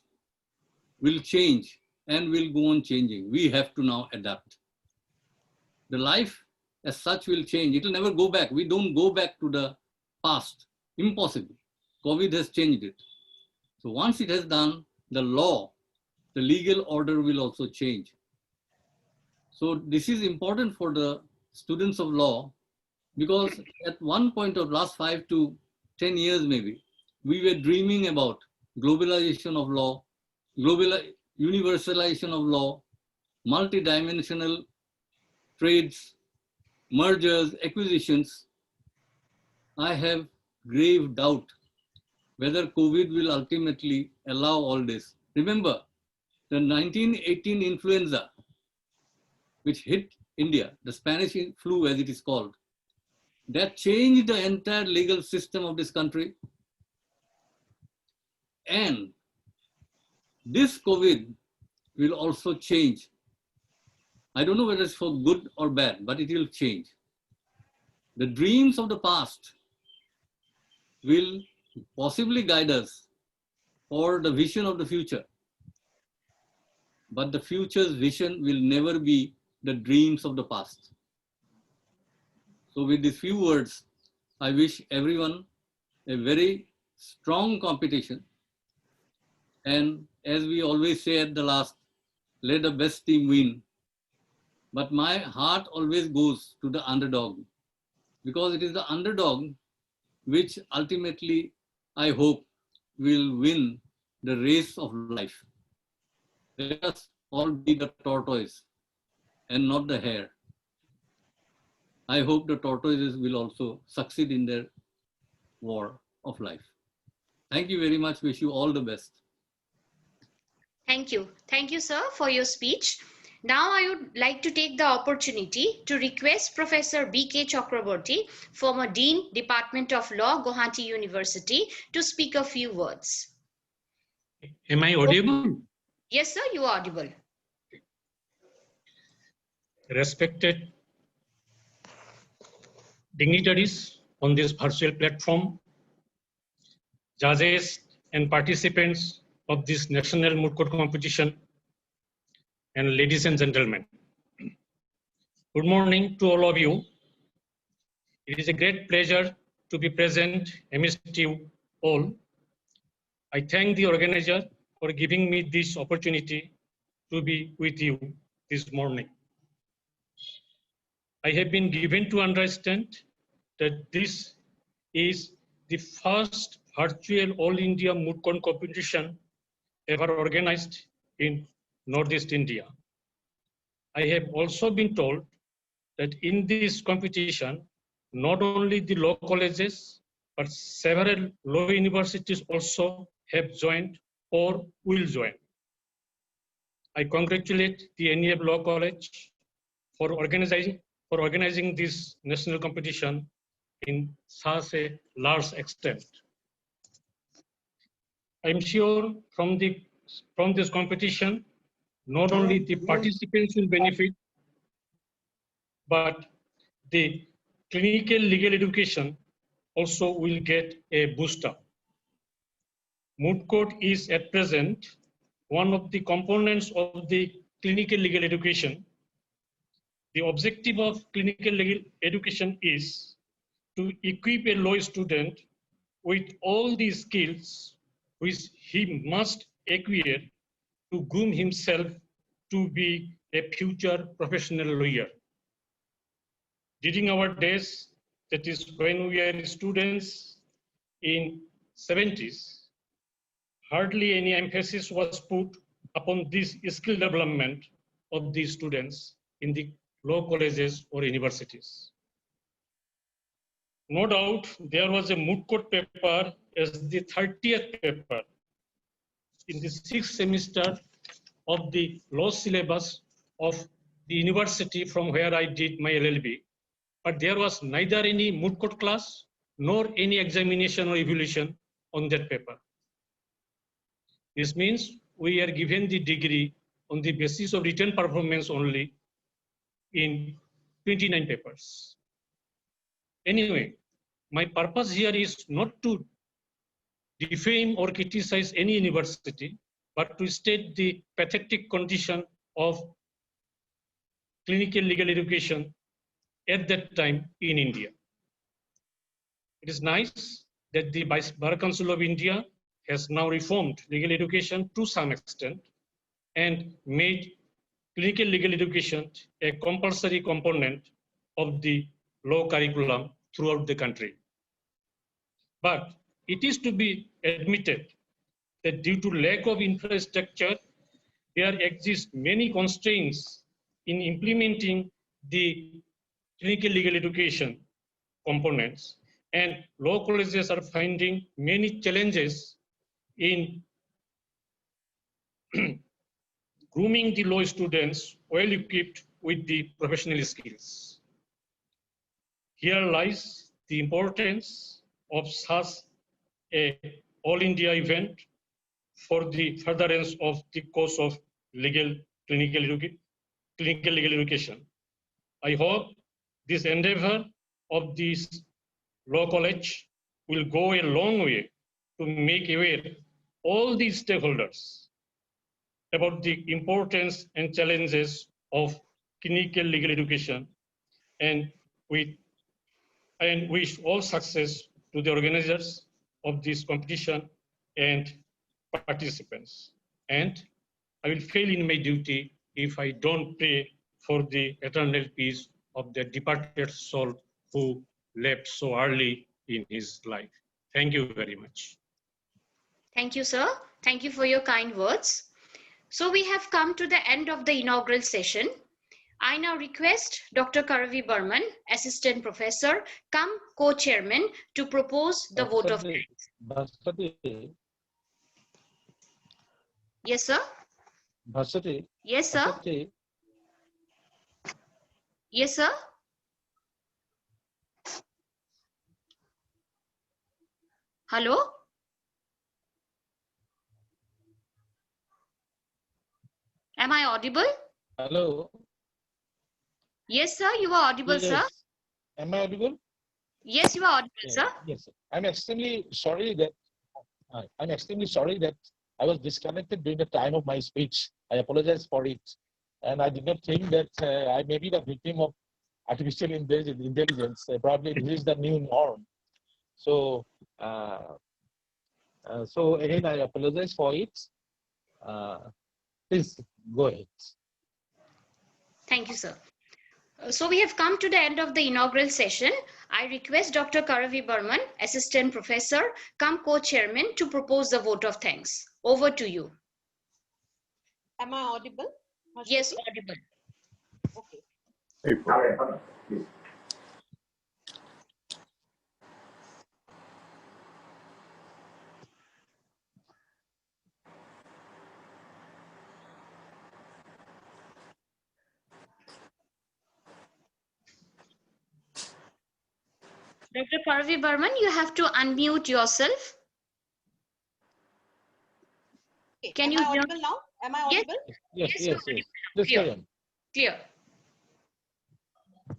will change and will go on changing. We have to now adapt. The life as such will change. It will never go back. We don't go back to the past. Impossible. COVID has changed it. So once it has done, the law, the legal order will also change. So this is important for the students of law, because at one point of last 5 to 10 years maybe, we were dreaming about globalization of law, universalization of law, multidimensional trades, mergers, acquisitions. I have grave doubt whether COVID will ultimately allow all this. Remember, the 1918 influenza, which hit India, the Spanish flu as it is called, that changed the entire legal system of this country. And this COVID will also change. I don't know whether it's for good or bad, but it will change. The dreams of the past will possibly guide us for the vision of the future. But the future's vision will never be the dreams of the past. So with these few words, I wish everyone a very strong competition. And as we always say at the last, let the best team win. But my heart always goes to the underdog, because it is the underdog which ultimately, I hope, will win the race of life. Let us all be the tortoise and not the hare. I hope the tortoises will also succeed in their war of life. Thank you very much. Wish you all the best. Thank you. Thank you, sir, for your speech. Now I would like to take the opportunity to request Professor B.K. Chakraborty, former Dean, Department of Law, Guwahati University, to speak a few words. Am I audible? Yes, sir, you are audible. Respected dignitaries on this virtual platform, judges and participants of this national moot court competition, and ladies and gentlemen. Good morning to all of you. It is a great pleasure to be present amidst you all. I thank the organizer for giving me this opportunity to be with you this morning. I have been given to understand that this is the first virtual All India Moot Court competition ever organized in Northeast India. I have also been told that in this competition, not only the law colleges, but several law universities also have joined or will join. I congratulate the NEF Law College for organizing this national competition in such a large extent. I'm sure from this competition, not only the participants will benefit, but the clinical legal education also will get a boost up. Moot court is at present one of the components of the clinical legal education. The objective of clinical legal education is to equip a law student with all the skills which he must acquire to groom himself to be a future professional lawyer. During our days, that is when we are students in 70s, hardly any emphasis was put upon this skill development of the students in the law colleges or universities. No doubt, there was a moot court paper as the 30th paper in the 6th semester of the law syllabus of the university from where I did my LLB. But there was neither any moot court class nor any examination or evaluation on that paper. This means we are given the degree on the basis of written performance only in 29 papers. Anyway, my purpose here is not to defame or criticize any university, but to state the pathetic condition of clinical legal education at that time in India. It is nice that the Bar Council of India has now reformed legal education to some extent and made clinical legal education a compulsory component of the law curriculum throughout the country. But it is to be admitted that due to lack of infrastructure, there exist many constraints in implementing the clinical legal education components, and law colleges are finding many challenges in grooming the law students well equipped with the professional skills. Here lies the importance of such a all India event for the furtherance of the course of clinical legal education. I hope this endeavor of this law college will go a long way to make aware all these stakeholders about the importance and challenges of clinical legal education, and wish all success to the organizers of this competition and participants. And I will fail in my duty if I don't pray for the eternal peace of the departed soul who left so early in his life. Thank you very much. Thank you, sir. Thank you for your kind words. So we have come to the end of the inaugural session. I now request Dr. Karavi Burman, Assistant Professor, come Co-Chairman, to propose the vote of thanks. Bhaskati, Yes, sir. Bhaskati, Yes, sir. Bhaskati, Yes, sir. Hello? Am I audible? hello. Yes, sir. You are audible, sir. Yes. Am I audible? Yes, you are audible, sir. Yes. I'm extremely sorry that I was disconnected during the time of my speech. I apologize for it, and I did not think that I may be the victim of artificial intelligence. Probably this is the new norm. So, so again, I apologize for it. Please go ahead. Thank you, sir. So we have come to the end of the inaugural session. I request Dr. Karavi Burman, Assistant Professor, come Co-Chairman, to propose the vote of thanks. Over to you. Am I audible? Yes, audible. Okay. Dr. Karavi Burman, you have to unmute yourself. Okay. Can Am you I hear audible now? Am I Yes. audible? Yes, Yes, yes, you're yes. audible. Please Clear. carry on. Clear.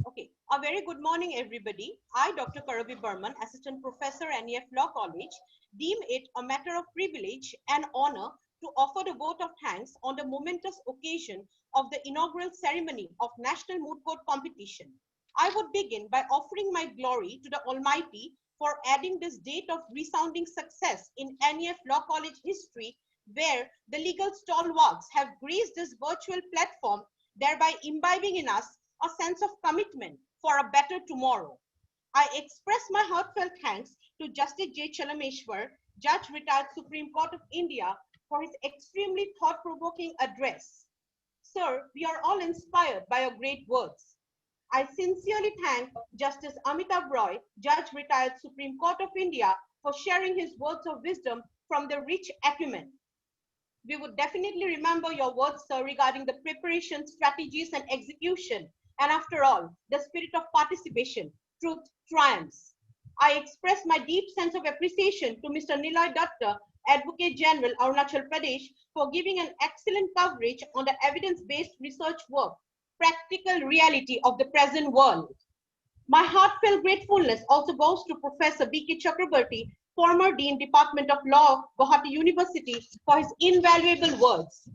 Okay. A very good morning, everybody. I, Dr. Karavi Burman, Assistant Professor, NEF Law College, deem it a matter of privilege and honor to offer the vote of thanks on the momentous occasion of the inaugural ceremony of National Moot Court Competition. I would begin by offering my glory to the Almighty for adding this date of resounding success in NEF Law College history, where the legal stalwarts have graced this virtual platform, thereby imbibing in us a sense of commitment for a better tomorrow. I express my heartfelt thanks to Justice J. Chalameshwar, Judge Retired Supreme Court of India, for his extremely thought-provoking address. Sir, we are all inspired by your great words. I sincerely thank Justice Amitabh Roy, Judge Retired Supreme Court of India, for sharing his words of wisdom from the rich acumen. We would definitely remember your words, sir, regarding the preparation, strategies, and execution. And after all, the spirit of participation, truth triumphs. I express my deep sense of appreciation to Mr. Niloy Datta, Advocate General, Arunachal Pradesh, for giving an excellent coverage on the evidence-based research work, practical reality of the present world. My heartfelt gratefulness also goes to Professor B.K. Chakrabarty, former Dean, Department of Law, Guwahati University, for his invaluable words.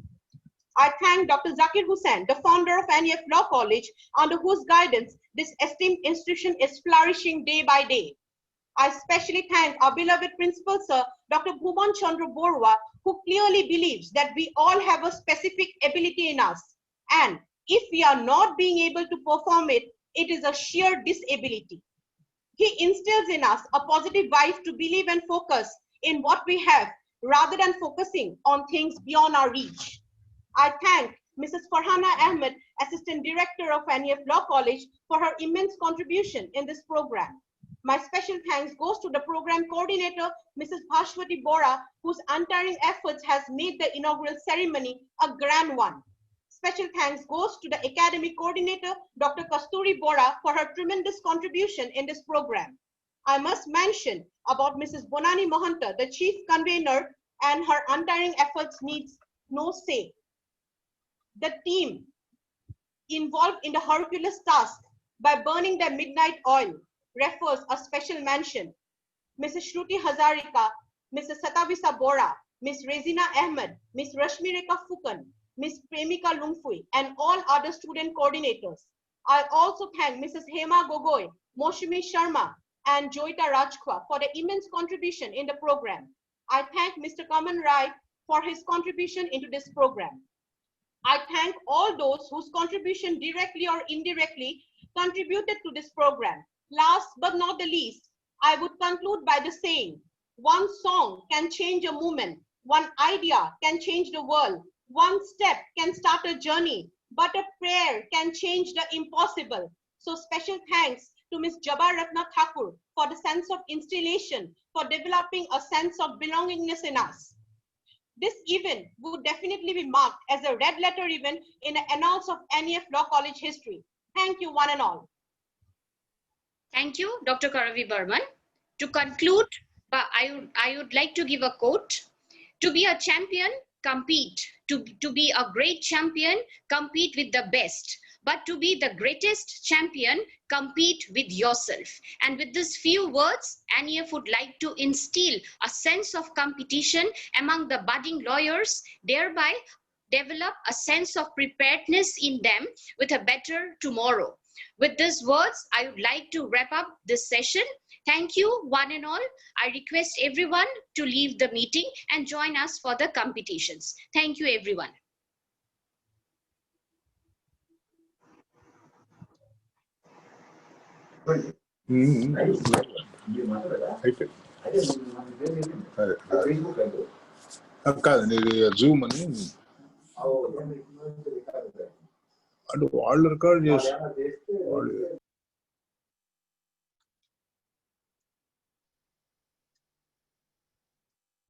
I thank Dr. Zakir Hussain, the founder of NEF Law College, under whose guidance this esteemed institution is flourishing day by day. I especially thank our beloved principal, sir, Dr. Bhuban Chandra Borwa, who clearly believes that we all have a specific ability in us. And if we are not being able to perform it, it is a sheer disability. He instills in us a positive vibe to believe and focus in what we have rather than focusing on things beyond our reach. I thank Mrs. Farhana Ahmed, Assistant Director of NEF Law College, for her immense contribution in this program. My special thanks goes to the program coordinator, Mrs. Bhashwati Bora, whose untiring efforts has made the inaugural ceremony a grand one. Special thanks goes to the academic coordinator, Dr. Kasturi Bora, for her tremendous contribution in this program. I must mention about Mrs. Bonani Mohanta, the chief convener, and her untiring efforts needs no say. The team involved in the Herculean task by burning their midnight oil refers a special mention. Mrs. Shruti Hazarika, Mrs. Satavisa Bora, Ms. Rezina Ahmed, Ms. Rashmi Rekha Fukan, Ms. Premika Lumfui, and all other student coordinators. I also thank Mrs. Hema Gogoi, Moshimi Sharma, and Joita Rajkwa for their immense contribution in the program. I thank Mr. Kaman Rai for his contribution into this program. I thank all those whose contribution directly or indirectly contributed to this program. Last but not the least, I would conclude by the saying, one song can change a movement, one idea can change the world, one step can start a journey, but a prayer can change the impossible. So special thanks to Ms. Jabar Ratna Thakur for the sense of installation, for developing a sense of belongingness in us. This event would definitely be marked as a red letter event in the annals of NEF Law College history. Thank you, one and all. Thank you, Dr. Karavi Burman. To conclude, I would like to give a quote. To be a champion, compete. To be a great champion, compete with the best. But to be the greatest champion, compete with yourself. And with these few words, NEF would like to instill a sense of competition among the budding lawyers, thereby develop a sense of preparedness in them with a better tomorrow. With these words, I would like to wrap up this session. Thank you, one and all. I request everyone to leave the meeting and join us for the competitions. Thank you, everyone. Zoom అని అంటే వాళ్ళు record చేసి